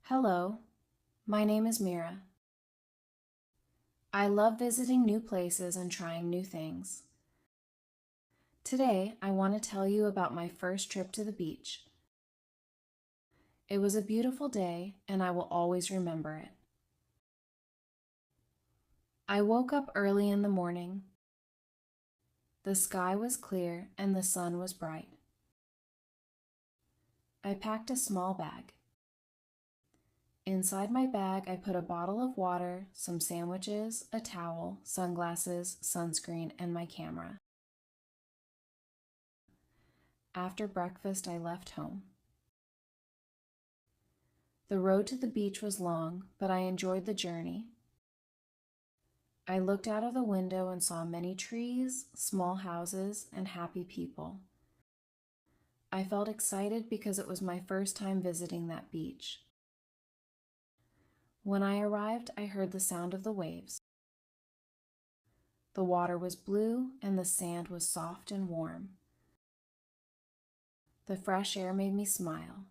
Hello, my name is Mira. I love visiting new places and trying new things. Today, I want to tell you about my first trip to the beach. It was a beautiful day, and I will always remember it. I woke up early in the morning. The sky was clear and the sun was bright. I packed a small bag. Inside my bag, I put a bottle of water, some sandwiches, a towel, sunglasses, sunscreen, and my camera. After breakfast, I left home. The road to the beach was long, but I enjoyed the journey. I looked out of the window and saw many trees, small houses, and happy people. I felt excited because it was my first time visiting that beach. When I arrived, I heard the sound of the waves. The water was blue and the sand was soft and warm. The fresh air made me smile.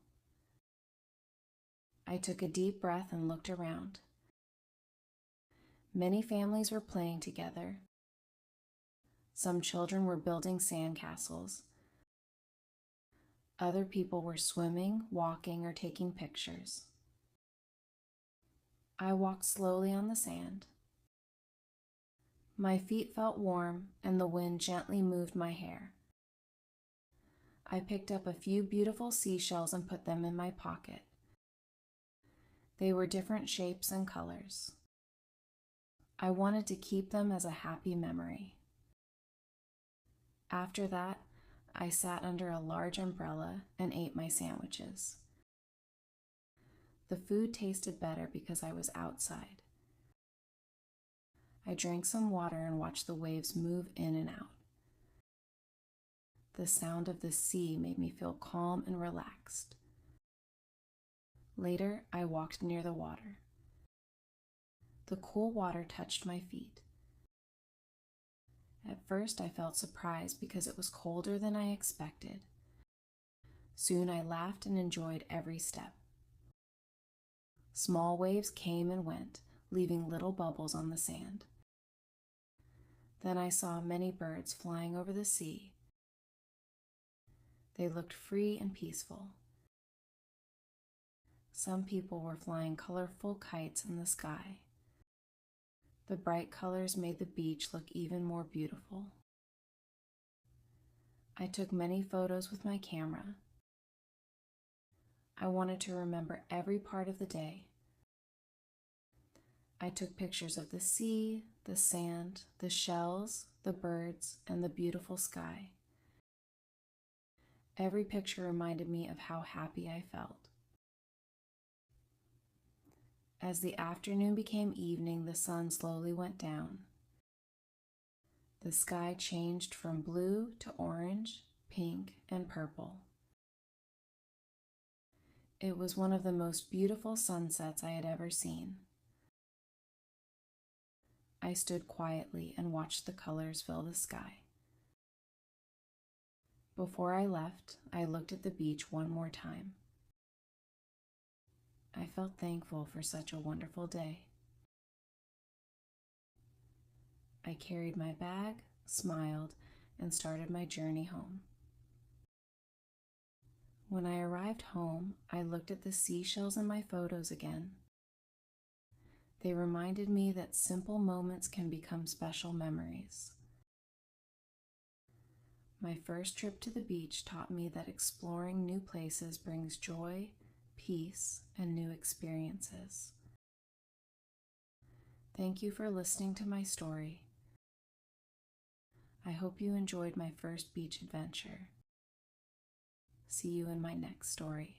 I took a deep breath and looked around. Many families were playing together. Some children were building sandcastles. Other people were swimming, walking, or taking pictures. I walked slowly on the sand. My feet felt warm, and the wind gently moved my hair. I picked up a few beautiful seashells and put them in my pocket. They were different shapes and colors. I wanted to keep them as a happy memory. After that, I sat under a large umbrella and ate my sandwiches. The food tasted better because I was outside. I drank some water and watched the waves move in and out. The sound of the sea made me feel calm and relaxed. Later, I walked near the water. The cool water touched my feet. At first, I felt surprised because it was colder than I expected. Soon, I laughed and enjoyed every step. Small waves came and went, leaving little bubbles on the sand. Then I saw many birds flying over the sea. They looked free and peaceful. Some people were flying colorful kites in the sky. The bright colors made the beach look even more beautiful. I took many photos with my camera. I wanted to remember every part of the day. I took pictures of the sea, the sand, the shells, the birds, and the beautiful sky. Every picture reminded me of how happy I felt. As the afternoon became evening, the sun slowly went down. The sky changed from blue to orange, pink, and purple. It was one of the most beautiful sunsets I had ever seen. I stood quietly and watched the colors fill the sky. Before I left, I looked at the beach one more time. I felt thankful for such a wonderful day. I carried my bag, smiled, and started my journey home. When I arrived home, I looked at the seashells in my photos again. They reminded me that simple moments can become special memories. My first trip to the beach taught me that exploring new places brings joy, peace, and new experiences. Thank you for listening to my story. I hope you enjoyed my first beach adventure. See you in my next story.